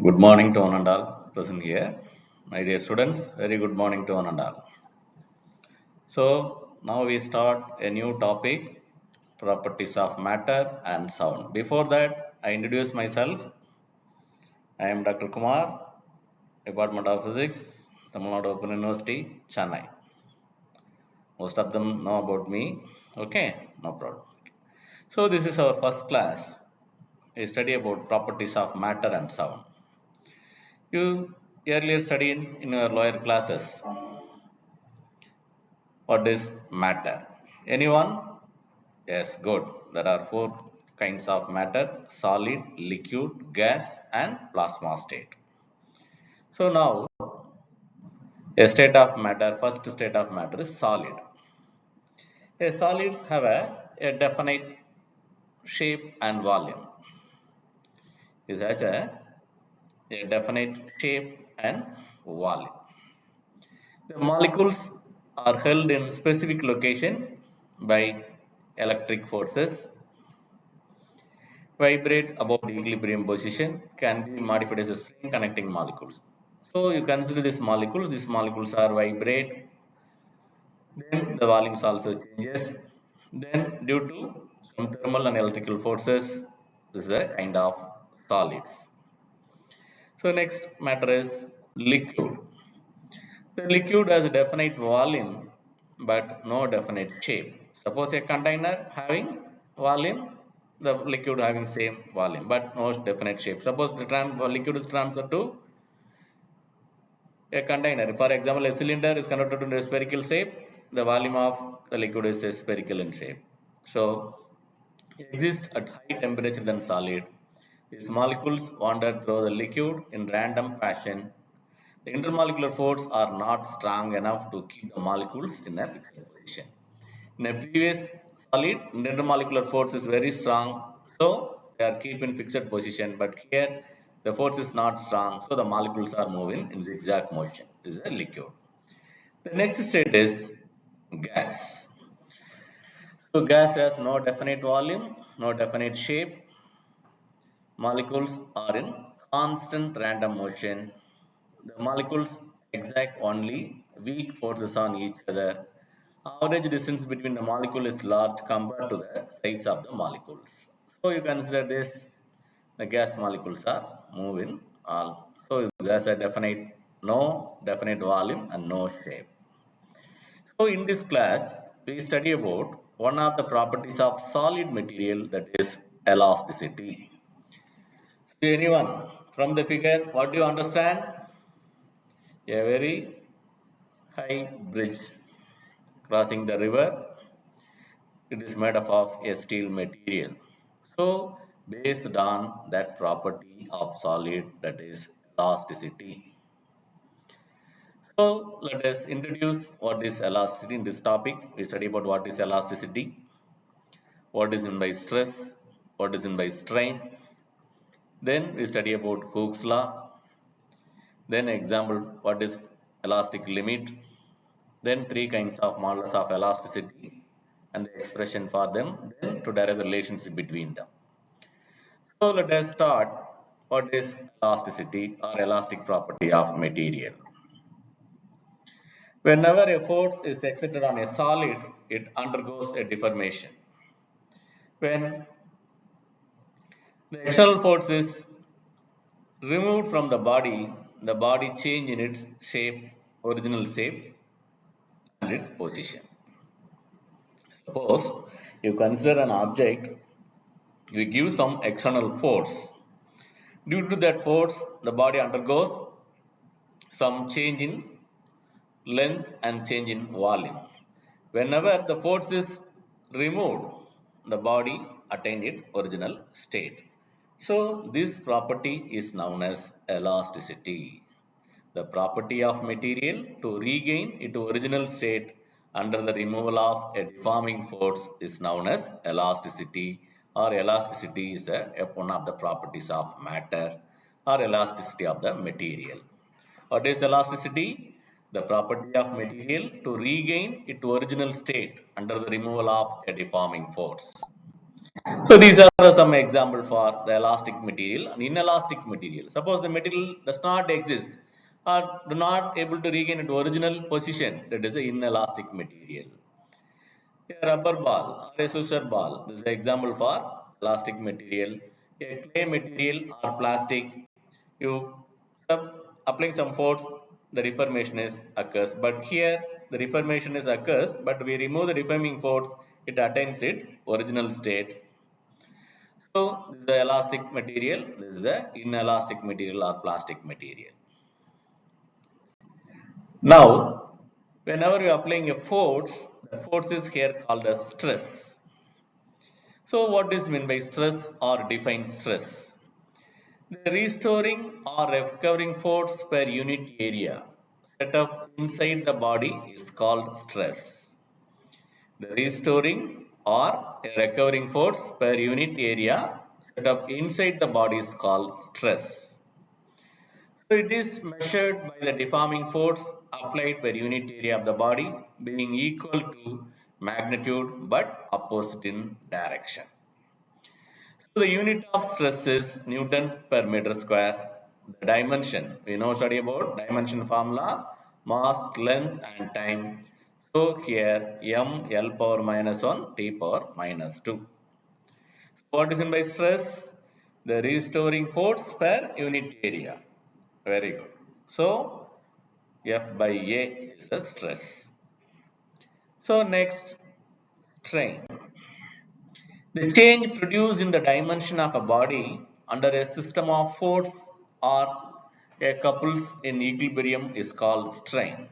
Good morning to one and all present here. My dear students, very good morning to one and all. So now we start a new topic, properties of matter and sound. Before that, I introduce myself. I am Dr. Kumar, Department of Physics, Tamil Nadu Open University, Chennai. Most of them know about me. Okay, no problem. So this is our first class. We study about properties of matter and sound. You earlier studied in your lower classes. What is matter? Anyone? Yes, good. There are four kinds of matter: solid, liquid, gas, and plasma state. So now, a state of matter, first state of matter is solid. A solid have a definite shape and volume. It has a definite shape and volume. The molecules are held in specific location by electric forces, vibrate above the equilibrium position, can be modified as a string connecting molecules. So you consider this molecule, these molecules are vibrate, then the volumes also changes. Then due to some thermal and electrical forces, this is a kind of solids. So next matter is liquid. The liquid has a definite volume but no definite shape. Suppose a container having volume, the liquid having same volume but no definite shape. Suppose the liquid is transferred to a container. For example, a cylinder is converted to a spherical shape. The volume of the liquid is spherical in shape. So it exists at high temperature than solid. These molecules wander through the liquid in random fashion. The intermolecular force are not strong enough to keep the molecules in a fixed position. In a previous solid, intermolecular force is very strong, so they are kept in fixed position. But here, the force is not strong, so the molecules are moving in zigzag motion. This is a liquid. The next state is gas. So gas has no definite volume, no definite shape. Molecules are in constant random motion. The molecules exact only weak forces on each other. Average distance between the molecule is large compared to the size of the molecules. So you consider this, the gas molecules are moving all. So there's a definite, no definite volume and no shape. So in this class, we study about one of the properties of solid material, that is elasticity. So anyone from the figure, what do you understand? A very high bridge crossing the river. It is made up of a steel material. So based on that property of solid, that is elasticity. So let us introduce what is elasticity in this topic. We study about what is elasticity, what is meant by stress, what is meant by strain. Then we study about Hooke's law. Then example, what is elastic limit. Then three kinds of models of elasticity and the expression for them. Then to derive the relationship between them. So let us start. What is elasticity or elastic property of material? Whenever a force is exerted on a solid, it undergoes a deformation. When the external force is removed from the body change in its shape, original shape and its position. Suppose you consider an object, you give some external force. Due to that force, the body undergoes some change in length and change in volume. Whenever the force is removed, the body attained its original state. So this property is known as elasticity. The property of material to regain its original state under the removal of a deforming force is known as elasticity, or elasticity is one of the properties of matter or elasticity of the material. What is elasticity? The property of material to regain its original state under the removal of a deforming force. So these are some example for the elastic material and inelastic material. Suppose the material does not exist or do not able to regain its original position, that is an inelastic material. A rubber ball or a scissor ball, this is the example for elastic material. A clay material or plastic, you applying some force, the deformation is occurs. But here the deformation is occurs, but we remove the deforming force, it attains its original state. So this is the elastic material, this is the inelastic material or plastic material. Now, whenever you are applying a force, the force is here called as stress. So what is meant by stress or defined stress? The restoring or recovering force per unit area set up inside the body is called stress. The restoring or a recovering force per unit area set up inside the body is called stress. So it is measured by the deforming force applied per unit area of the body being equal to magnitude but opposite in direction. So the unit of stress is Newton per meter square. The dimension, we know study about dimension formula, mass, length and time. So here m L power minus 1 T power minus 2. What is in by stress? The restoring force per unit area. Very good. So F by A is the stress. So next, strain. The change produced in the dimension of a body under a system of force or a couples in equilibrium is called strain.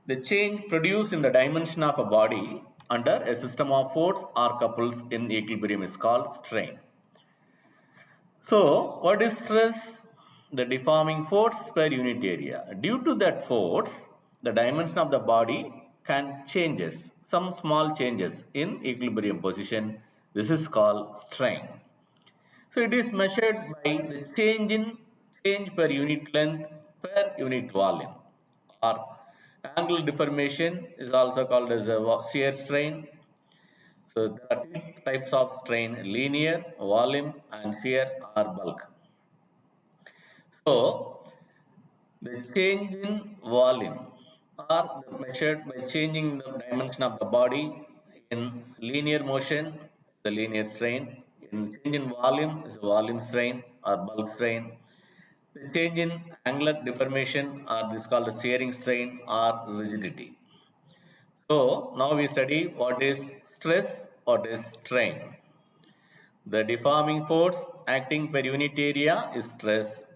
The change produced in the dimension of a body under a system of force or couples in equilibrium is called strain. So, what is stress? The deforming force per unit area. Due to that force, the dimension of the body can changes, some small changes in equilibrium position. This is called strain. So, it is measured by the change per unit length per unit volume, or angle deformation is also called as a shear strain. So there are two types of strain: linear, volume, and shear or bulk. So the change in volume are measured by changing the dimension of the body in linear motion, the linear strain. In change in volume, is the volume strain or bulk strain. The change in angular deformation or this is called the shearing strain or rigidity. So now we study what is stress, what is strain. The deforming force acting per unit area is stress.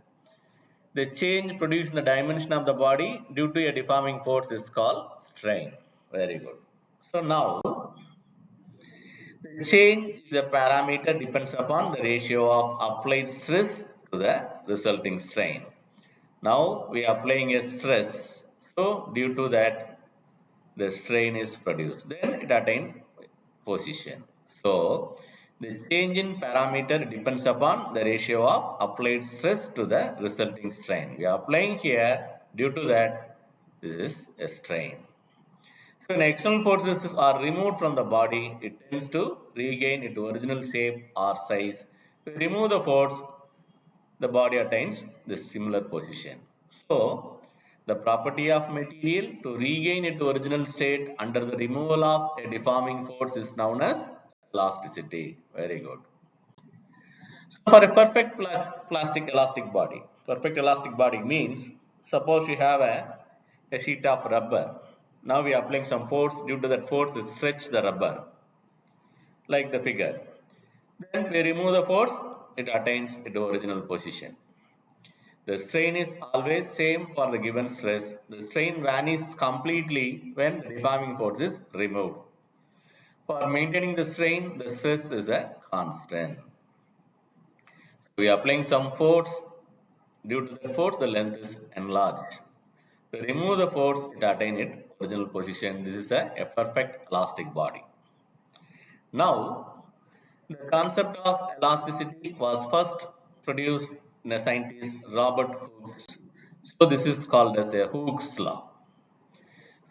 The change produced in the dimension of the body due to a deforming force is called strain. Very good. So now, the change is a parameter depends upon the ratio of applied stress to the resulting strain. Now we are applying a stress. So due to that, the strain is produced. Then it attains position. So the change in parameter depends upon the ratio of applied stress to the resulting strain. We are applying here, due to that this is a strain. So when external forces are removed from the body, it tends to regain its original shape or size. To remove the force, the body attains the similar position. So, the property of material to regain its original state under the removal of a deforming force is known as elasticity. Very good. For a perfect plastic elastic body, perfect elastic body means suppose you have a sheet of rubber. Now we are applying some force, due to that force we stretch the rubber like the figure. Then we remove the force, it attains its original position. The strain is always same for the given stress. The strain vanishes completely when the deforming force is removed. For maintaining the strain, the stress is a constant. We are applying some force. Due to the force, the length is enlarged. To remove the force, it attains its original position. This is a perfect elastic body. Now, the concept of elasticity was first produced in a scientist Robert Hooke's. So this is called as a Hooke's law.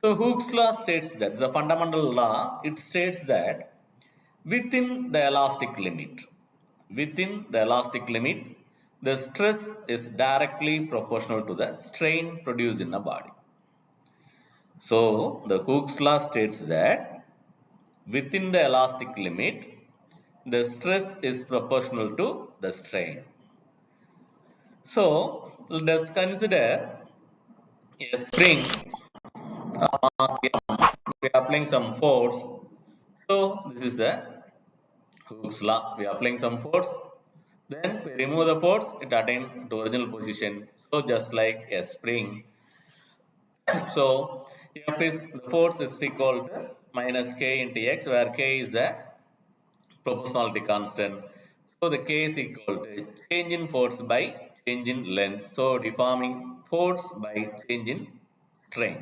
So Hooke's law states that the fundamental law, it states that Within the elastic limit, within the elastic limit, the stress is directly proportional to the strain produced in the body. So the Hooke's law states that within the elastic limit, the stress is proportional to the strain. So let us consider a spring mass M. We are applying some force. So this is the Hooke's law. We are applying some force. Then we remove the force, it attains to original position. So just like a spring. So F is the force is equal to minus K into X, where K is a proportionality constant. So the K is equal to change in force by change in length. So deforming force by change in strain.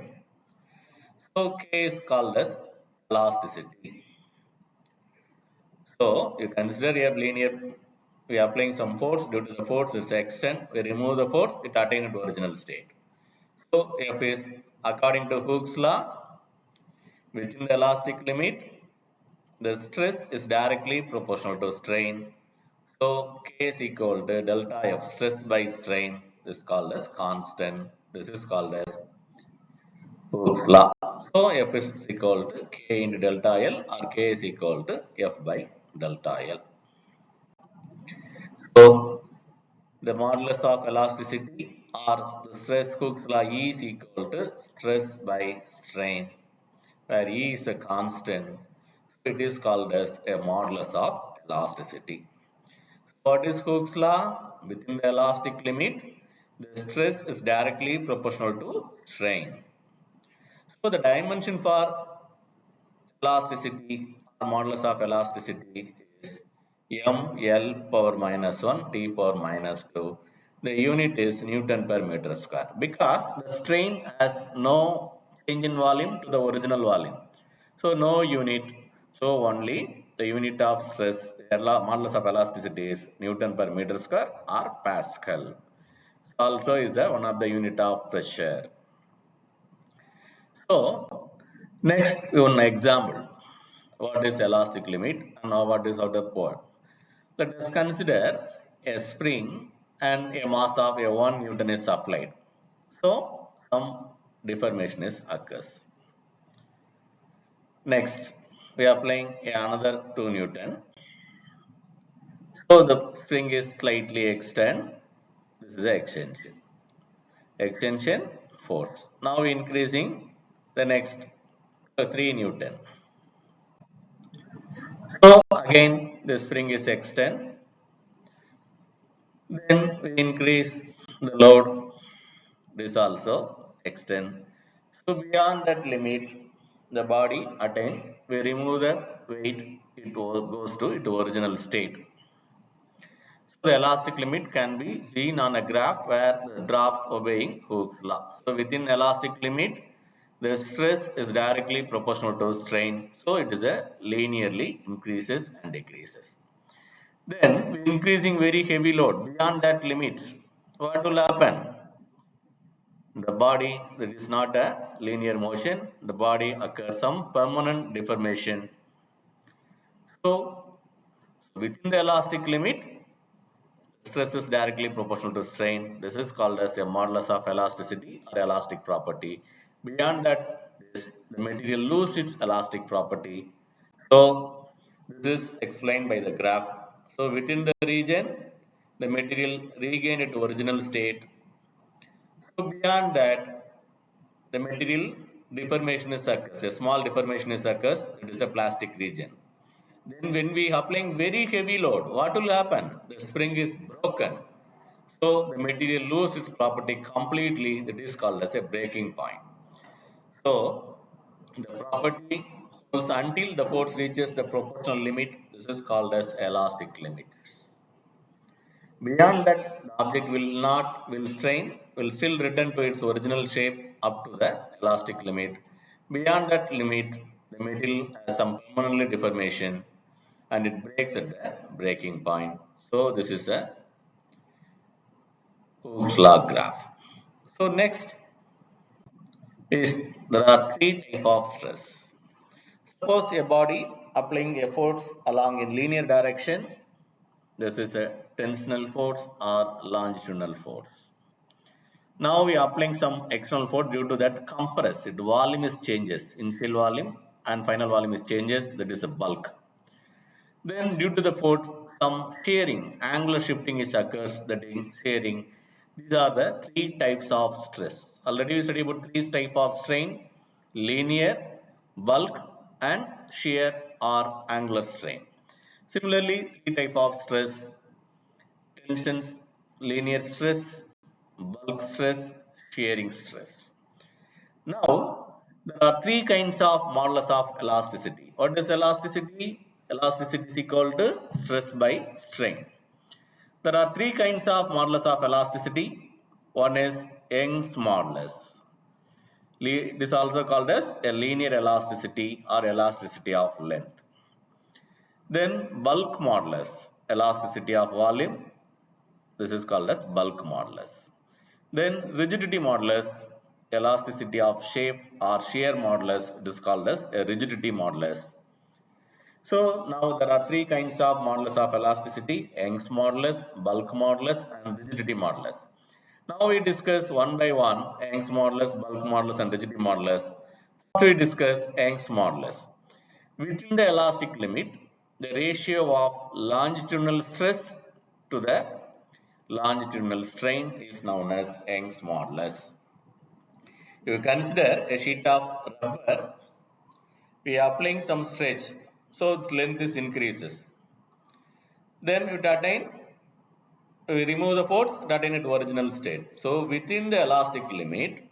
So K is called as elasticity. So you consider a linear, we are applying some force, due to the force is extent, we remove the force, it attains to original state. So F is according to Hooke's law, within the elastic limit, the stress is directly proportional to strain. So K is equal to delta F, stress by strain. This is called as constant. This is called as Hooke's law. So F is equal to K into delta L, or K is equal to F by delta L. So the modulus of elasticity or the stress Hooke's law is equal to stress by strain, where E is a constant. It is called as a modulus of elasticity. What is Hooke's law? Within the elastic limit, the stress is directly proportional to strain. So the dimension for elasticity or modulus of elasticity is ml power minus 1 t power minus 2. The unit is Newton per meter square because the strain has no change in volume to the original volume. So no unit. So only the unit of stress, modulus of elasticity is Newton per meter square or Pascal. Also is one of the unit of pressure. So next one example. What is elastic limit and now what is outer pole? Let us consider a spring and a mass of a 1 Newton is applied. So some deformation is occurs. Next, we are applying another 2 Newton. So the spring is slightly extend. This is the extension. Extension force. Now increasing the next 3 Newton. So again the spring is extend. Then we increase the load, this also extend. So beyond that limit, the body attain, we remove the weight, it goes to its original state. So the elastic limit can be seen on a graph where the drops obeying Hooke's law. So within elastic limit, the stress is directly proportional to strain. So it is a linearly increases and decreases. Then increasing very heavy load beyond that limit, what will happen? The body, that is not a linear motion, the body occurs some permanent deformation. So within the elastic limit, stress is directly proportional to strain. This is called as a modulus of elasticity or elastic property. Beyond that, the material loses its elastic property. So this is explained by the graph. So within the region, the material regain its original state. So beyond that, the material deformation is occurs. A small deformation is occurs. It is the plastic region. Then when we applying very heavy load, what will happen? The spring is broken. So the material loses its property completely. That is called as a breaking point. So the property holds until the force reaches the proportional limit. This is called as elastic limit. Beyond that, the object will strain, will still return to its original shape up to the elastic limit. Beyond that limit, the material has some permanently deformation and it breaks at the breaking point. So this is a Hooke's law graph. So next is there are three types of stress. Suppose a body applying a force along in linear direction, this is a tensional force or longitudinal force. Now we are applying some external force due to that compress. The volume is changes. Initial volume and final volume is changes. That is the bulk. Then due to the force, some shearing, angular shifting is occurs. That is shearing. These are the three types of stress. Already we studied about three types of strain: linear, bulk, and shear or angular strain. Similarly, three types of stress: tensions, linear stress, bulk stress, shearing stress. Now, there are three kinds of modulus of elasticity. What is elasticity? Elasticity is equal to stress by strain. There are three kinds of modulus of elasticity. One is Young's modulus. This is also called as a linear elasticity or elasticity of length. Then bulk modulus, elasticity of volume. This is called as bulk modulus. Then rigidity modulus, elasticity of shape or shear modulus, it is called as a rigidity modulus. So now there are three kinds of modulus of elasticity: Young's modulus, bulk modulus, and rigidity modulus. Now we discuss one by one Young's modulus, bulk modulus, and rigidity modulus. First we discuss Young's modulus. Within the elastic limit, the ratio of longitudinal stress to the longitudinal strain is known as Young's modulus. If you consider a sheet of rubber, we are applying some stretch, so its length is increases. Then it attain, we remove the force, it attain its original state. So within the elastic limit,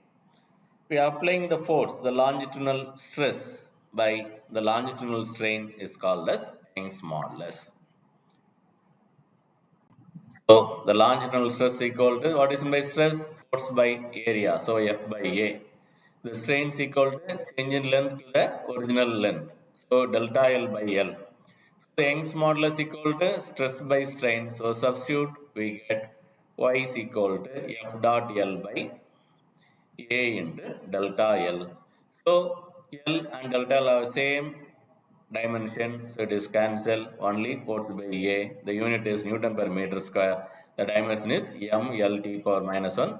we are applying the force, the longitudinal stress by the longitudinal strain is called as Young's modulus. So the longitudinal stress equal to what is by stress? Force by area. So F by A. The strain is equal to change in length to the original length. So delta L by L. The Young's modulus equal to stress by strain. So substitute we get Y is equal to F dot L by A into delta L. So L and delta L are same dimension, so it is cancelled, only force by A. The unit is Newton per meter square. The dimension is mL t power minus 1,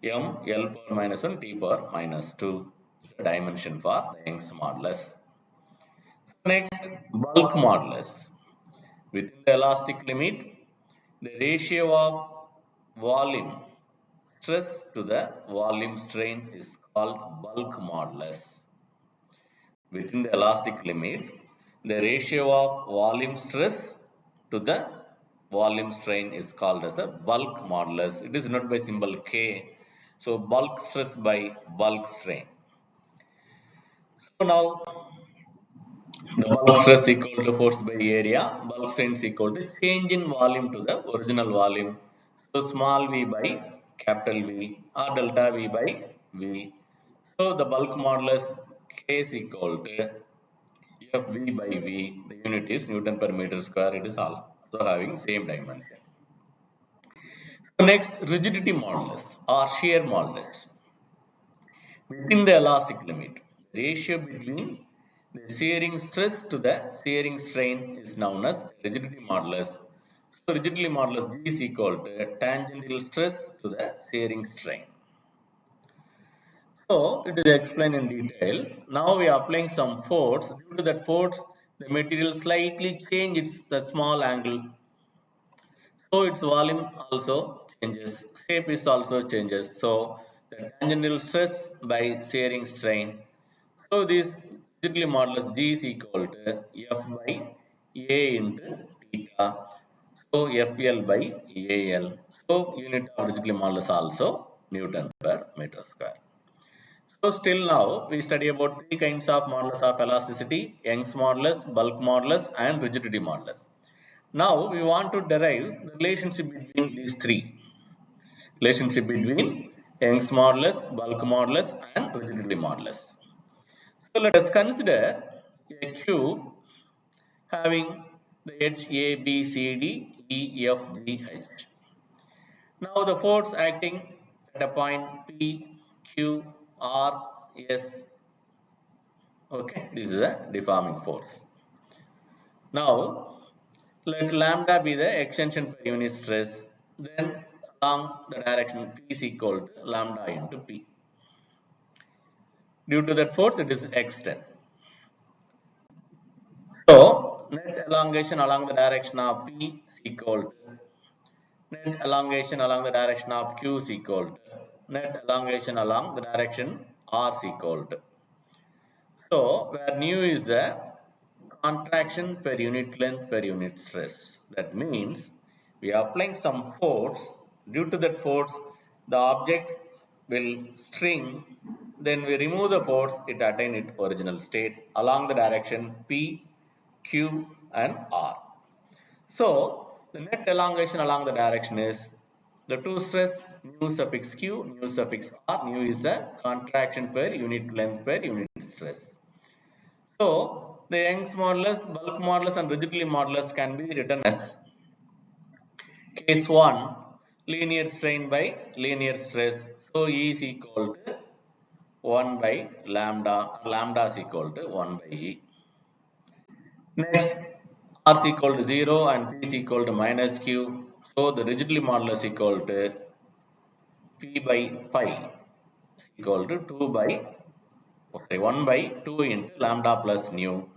mL power minus 1 t power minus 2. The dimension for the Young's modulus. Next, bulk modulus. Within the elastic limit, the ratio of volume stress to the volume strain is called bulk modulus. Within the elastic limit, the ratio of volume stress to the volume strain is called as a bulk modulus. It is denoted by symbol K. So bulk stress by bulk strain. So now the bulk stress equal to force by area, bulk strain is equal to change in volume to the original volume. So small v by capital V or delta V by V. So the bulk modulus K is equal to FV by V, the unit is Newton per meter square, it is also having same dimension. Next, rigidity modulus or shear modulus. Within the elastic limit, the ratio between the shearing stress to the shearing strain is known as rigidity modulus. So rigidity modulus V is equal to tangential stress to the shearing strain. So it is explained in detail. Now we are applying some force. Due to that force, the material slightly changes its small angle. So its volume also changes. Shape is also changes. So the tangential stress by shearing strain. So this rigidity modulus D is equal to F by A into theta. So FL by AL. So unit of rigidity modulus also Newton per meter square. So still now we study about three kinds of modulus of elasticity: Young's modulus, bulk modulus, and rigidity modulus. Now we want to derive the relationship between these three. Relationship between Young's modulus, bulk modulus, and rigidity modulus. So let us consider a cube having the edge A, B, C, D, E, F, G, H. Now the force acting at a point P, Q, R, S Okay, this is a deforming force. Now, let lambda be the extension per unit stress, then along the direction P is equal to lambda into P. Due to that force, it is extend. So, net elongation along the direction of P is equal to net elongation along the direction of Q is equal to net elongation along the direction R is equal to. So, where nu is a contraction per unit length per unit stress. That means we are applying some force. Due to that force, the object will string. Then we remove the force, it attain its original state along the direction P, Q, and R. So, the net elongation along the direction is the two stress nu suffix Q, nu suffix R. Nu is a contraction per unit length per unit stress. So, the Young's modulus, bulk modulus, and rigidity modulus can be written as case 1 linear strain by linear stress. So, E is equal to 1 by lambda, lambda is equal to 1 by E. Next, R is equal to 0 and P is equal to minus Q. So, the rigidity modulus is equal to P by pi equal to 2 by, okay, 1 by 2 into lambda plus nu.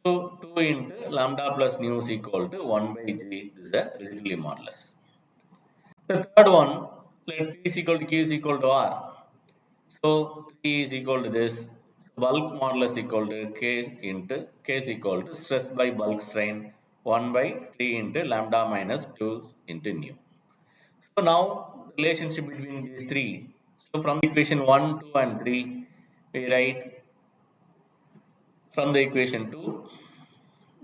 So 2 into lambda plus nu is equal to 1 by g. This is the rigidity modulus. The third one, let P is equal to Q is equal to R. So 3 is equal to this. Bulk modulus equal to K into K is equal to stress by bulk strain 1 by 3 into lambda minus 2 into nu. So now relationship between these three. So from the equation 1, 2 and 3, we write from the equation 2,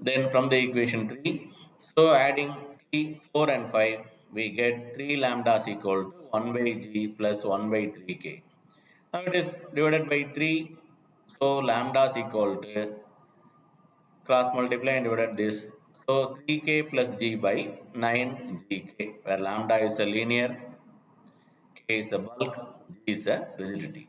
then from the equation 3. So adding 3, 4 and 5, we get 3 lambda is equal to 1 by g plus 1 by 3k. Now it is divided by 3. So lambda is equal to cross multiply and divided this. So 3k plus g by 9gk, where lambda is a linear, k is a bulk, g is a rigidity.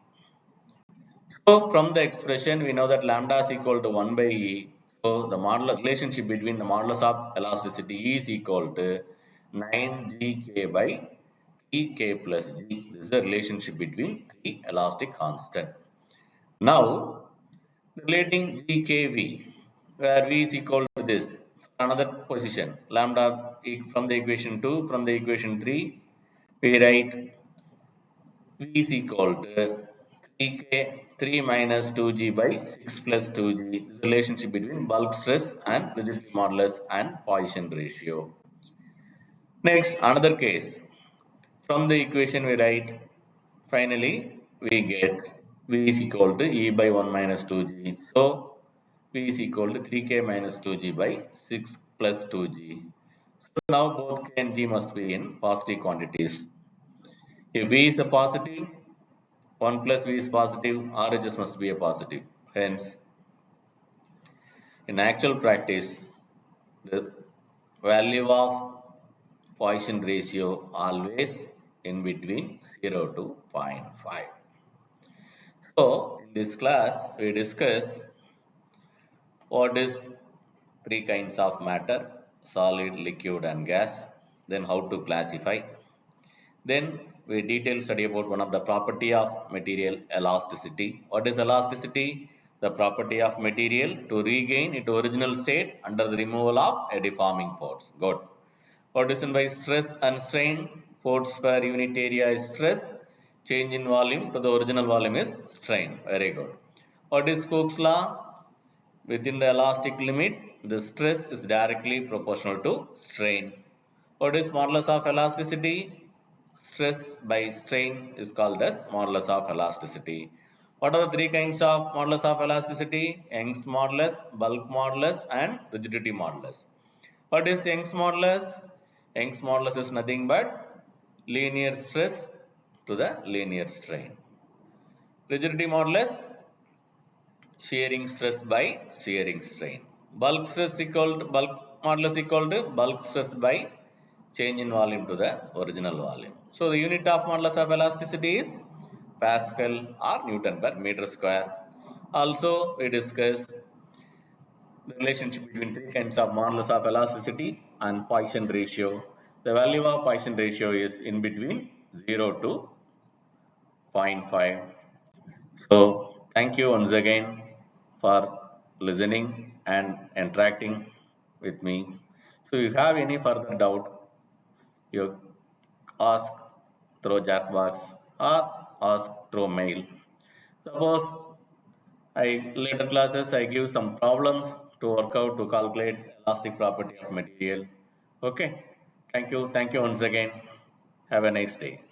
So from the expression, we know that lambda is equal to 1 by E. So the modulus relationship between the modulus of elasticity E is equal to 9gk by ek plus g. This is the relationship between the elastic constant. Now, relating gkv, where v is equal to this, another position, lambda from the equation 2, from the equation 3, we write V is equal to 3k 3 minus 2g by 6 plus 2g. The relationship between bulk stress and rigidity modulus and Poisson ratio. Next, another case. From the equation we write, finally we get V is equal to E by 1 minus 2g. So, V is equal to 3k minus 2g by 6 plus 2g. So, now both k and g must be in positive quantities. If V is a positive, 1 plus V is positive, RHS must be a positive. Hence, in actual practice, the value of Poisson ratio always in between 0 to 0.5. So, in this class, we discuss what is three kinds of matter, solid, liquid and gas, then how to classify. Then we detail study about one of the property of material, elasticity. What is elasticity? The property of material to regain its original state under the removal of a deforming force. Good. What is meant by stress and strain? Force per unit area is stress. Change in volume to the original volume is strain. Very good. What is Hooke's law? Within the elastic limit, the stress is directly proportional to strain. What is modulus of elasticity? Stress by strain is called as modulus of elasticity. What are the three kinds of modulus of elasticity? Young's modulus, bulk modulus and rigidity modulus. What is Young's modulus? Young's modulus is nothing but linear stress to the linear strain. Rigidity modulus, shearing stress by shearing strain. Bulk stress equal to bulk modulus equal to bulk stress by change in volume to the original volume. So the unit of modulus of elasticity is Pascal or Newton per meter square. Also, we discussed the relationship between three kinds of modulus of elasticity and Poisson ratio. The value of Poisson ratio is in between 0 to zero point 0.5. So, thank you once again for listening and interacting with me. So, if you have any further doubt, you ask through chat box or ask through mail. Suppose later classes I give some problems to work out to calculate elastic property of material. Okay. Thank you. Thank you once again. Have a nice day.